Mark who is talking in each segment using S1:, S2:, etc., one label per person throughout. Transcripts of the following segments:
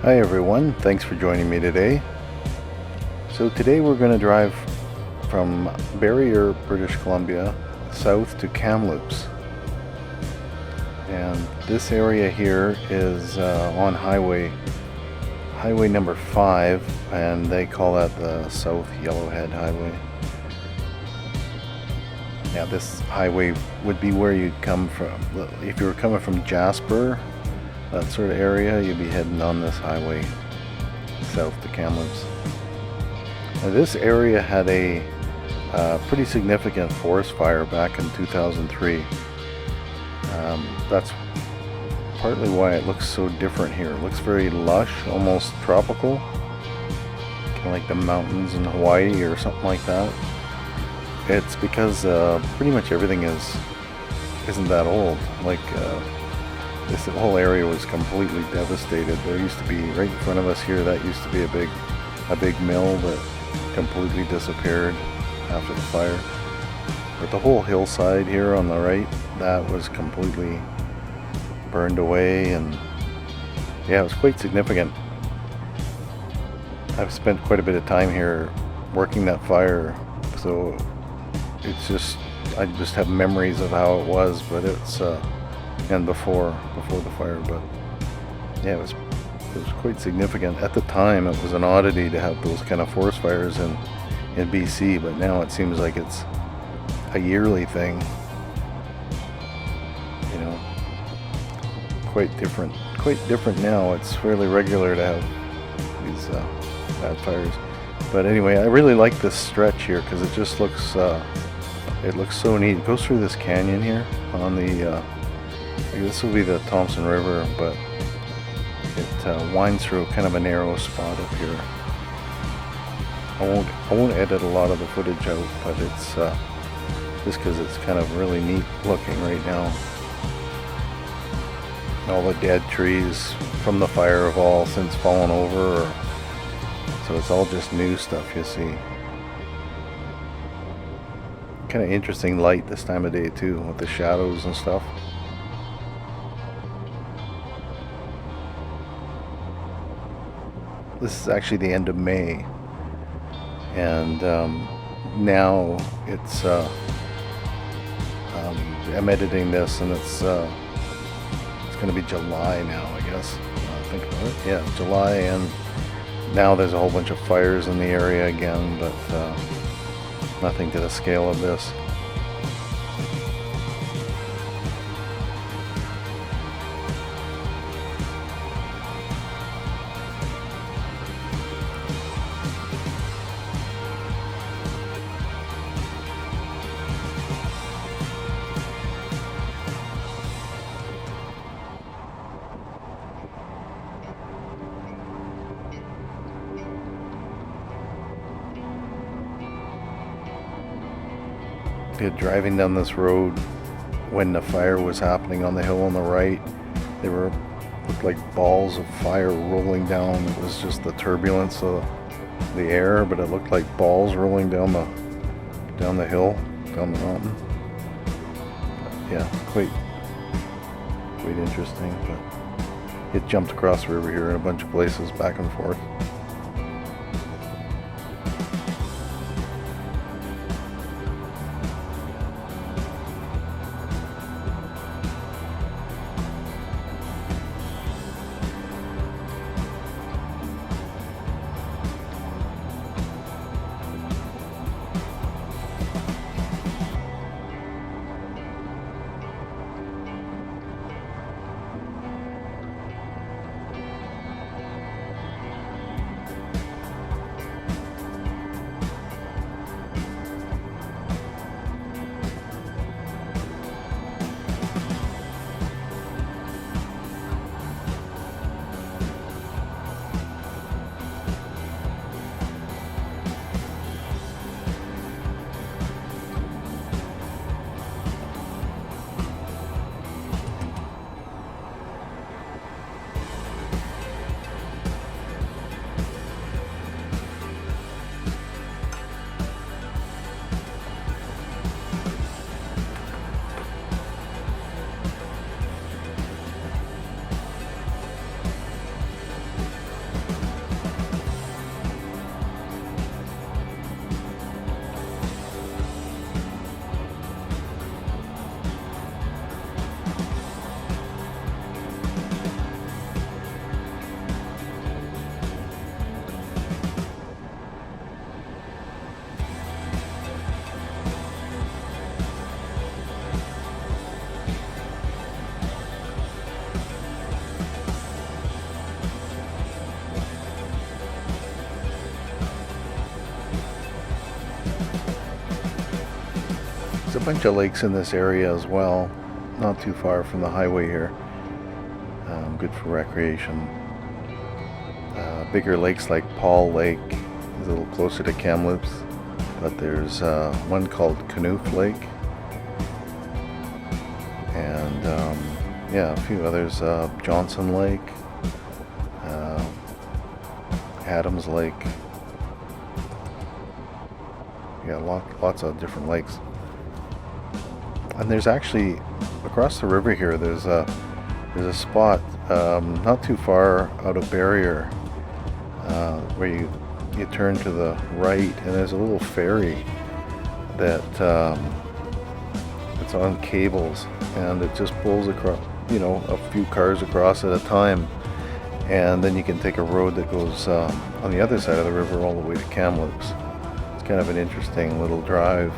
S1: Hi everyone, thanks for joining me today. So today we're going to drive from Barriere, British Columbia, south to Kamloops. And this area here is on highway number 5, and they call that the South Yellowhead Highway. Now this highway would be where you'd come from. If you were coming from Jasper, that sort of area, you'd be heading on this highway south to Kamloops. Now, this area had a pretty significant forest fire back in 2003. That's partly why it looks so different here. It looks very lush, almost tropical, kind of like the mountains in Hawaii or something like that. It's because pretty much everything isn't that old. This whole area was completely devastated. There used to be, right in front of us here, that used to be a big mill that completely disappeared after the fire. But the whole hillside here on the right, that was completely burned away, and yeah, it was quite significant. I've spent quite a bit of time here working that fire, so I just have memories of how it was, but it's and before the fire, but yeah, it was quite significant. At the time, it was an oddity to have those kind of forest fires in BC, but now it seems like it's a yearly thing. You know, quite different now. It's fairly regular to have these bad fires. But anyway, I really like this stretch here because it just looks so neat. It goes through this canyon here on the this will be the Thompson River, but it winds through kind of a narrow spot up here. I won't edit a lot of the footage out, but it's just because it's kind of really neat looking right now. All the dead trees from the fire have all since fallen over, so it's all just new stuff, you see. Kind of interesting light this time of day too, with the shadows and stuff. This is actually the end of May, and now it's I'm editing this, and it's going to be July now, I guess. Think about it. Yeah, July, and now there's a whole bunch of fires in the area again, but nothing to the scale of this. Driving down this road when the fire was happening on the hill on the right, they looked like balls of fire rolling down. It was just the turbulence of the air, but it looked like balls rolling down the hill, down the mountain. But yeah, quite interesting. But it jumped across the river here in a bunch of places, back and forth. bunch of lakes in this area as well, not too far from the highway here. Good for recreation. Bigger lakes like Paul Lake is a little closer to Kamloops, but there's one called Kanoof Lake, and yeah, a few others. Johnson Lake, Adams Lake. Yeah, lots of different lakes. And there's actually, across the river here, there's a spot not too far out of Barriere where you turn to the right, and there's a little ferry that it's on cables, and it just pulls across, a few cars across at a time, and then you can take a road that goes on the other side of the river all the way to Kamloops. It's kind of an interesting little drive.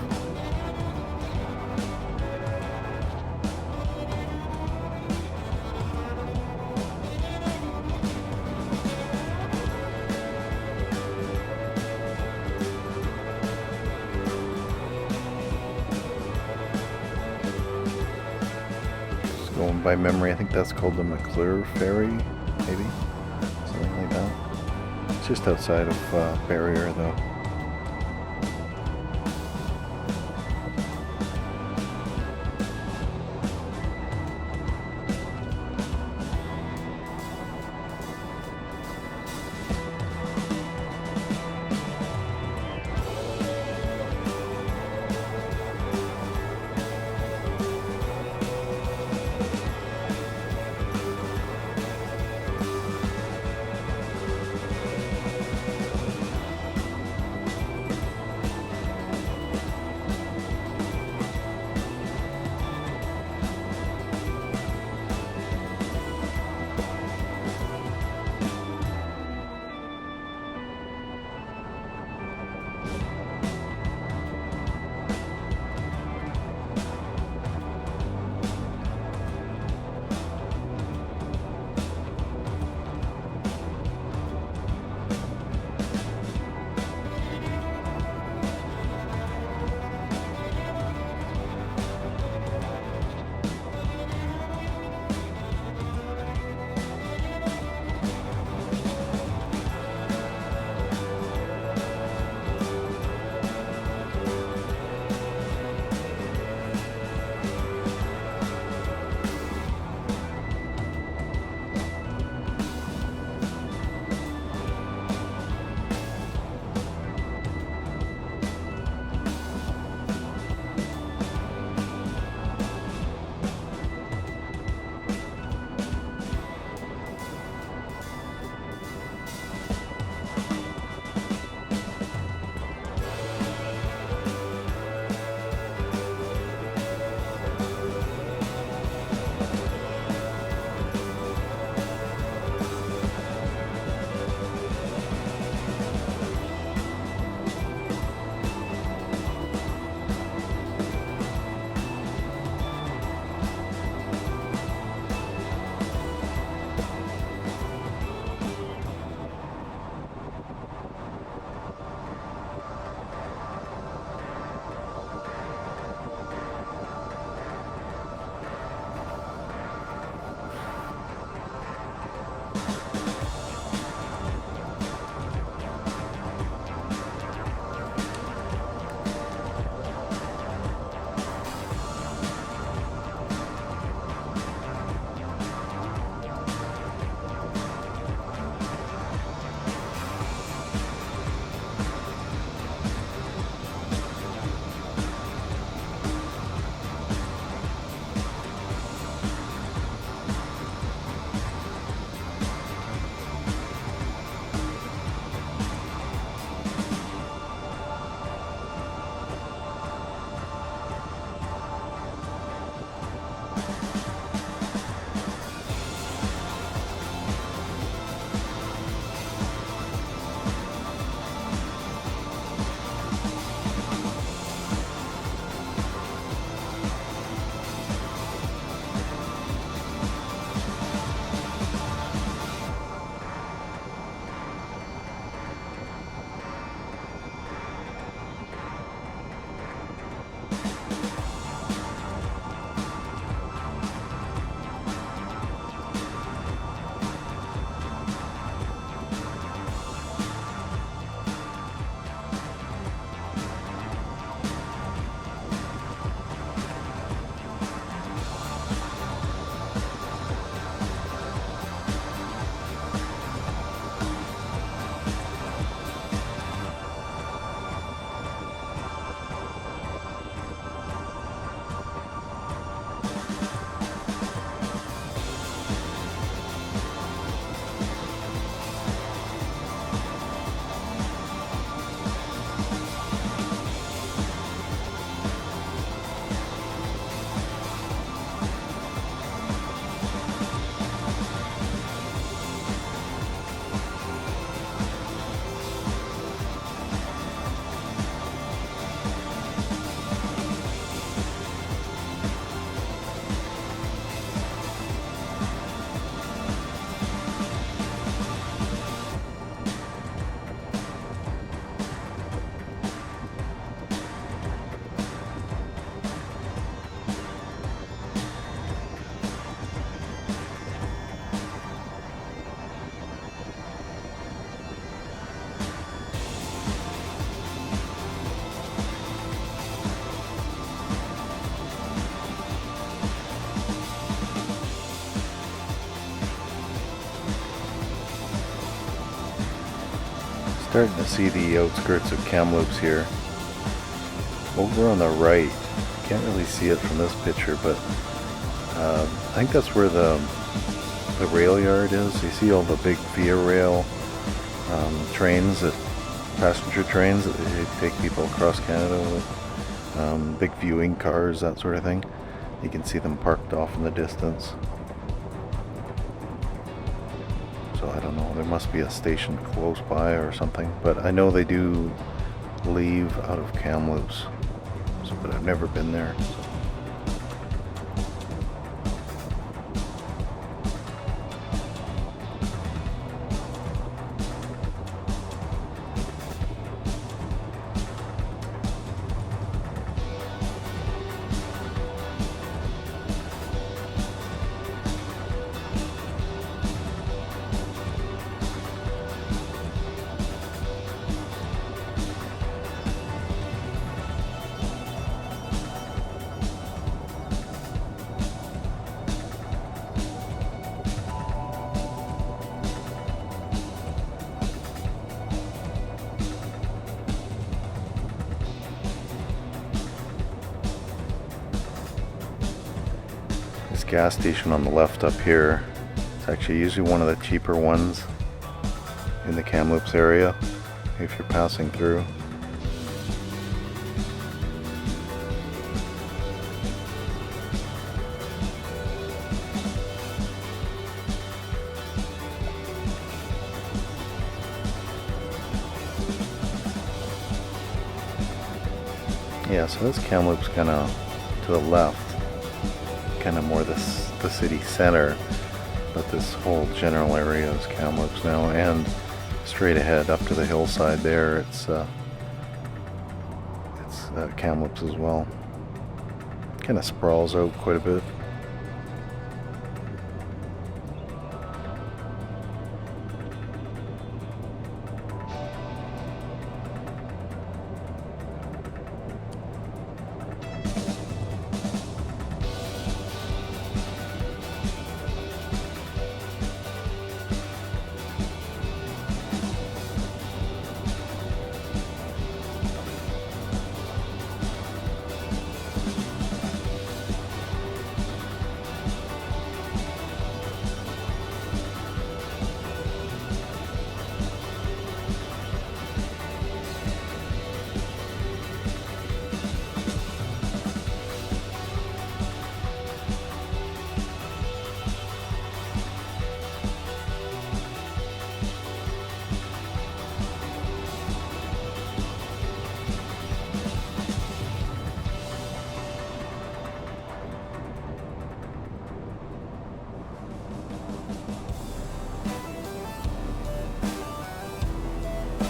S1: Going by memory, I think that's called the McClure Ferry, maybe, something like that. It's just outside of Barriere, though. Starting to see the outskirts of Kamloops here. Over on the right, can't really see it from this picture, but I think that's where the rail yard is. You see all the big Via Rail trains, passenger trains that they take people across Canada with, big viewing cars, that sort of thing. You can see them parked off in the distance. So I don't know, there must be a station close by or something, but I know they do leave out of Kamloops, but I've never been there. This gas station on the left up here, it's actually usually one of the cheaper ones in the Kamloops area if you're passing through. Yeah, so this Kamloops kind of to the left, kind of more the city center, but this whole general area is Kamloops now, and straight ahead up to the hillside there, it's Kamloops as well. Kind of sprawls out quite a bit.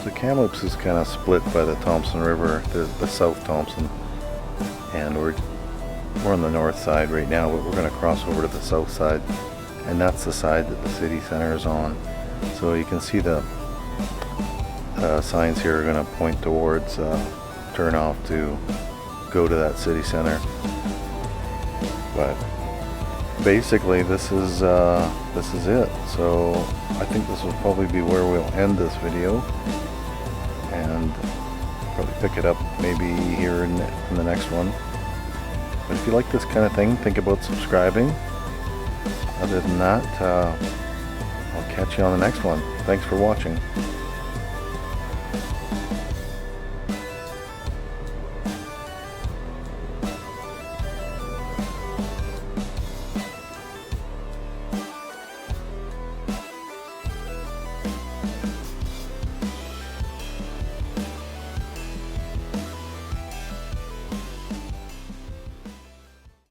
S1: So Kamloops is kind of split by the Thompson River, the South Thompson, and we're on the north side right now, but we're going to cross over to the south side, and that's the side that the city center is on. So you can see the signs here are going to point towards turn off to go to that city center. But basically this is it. So I think this will probably be where we'll end this video, and probably pick it up maybe here in the next one. But if you like this kind of thing, think about subscribing. Other than that, I'll catch you on the next one. Thanks for watching.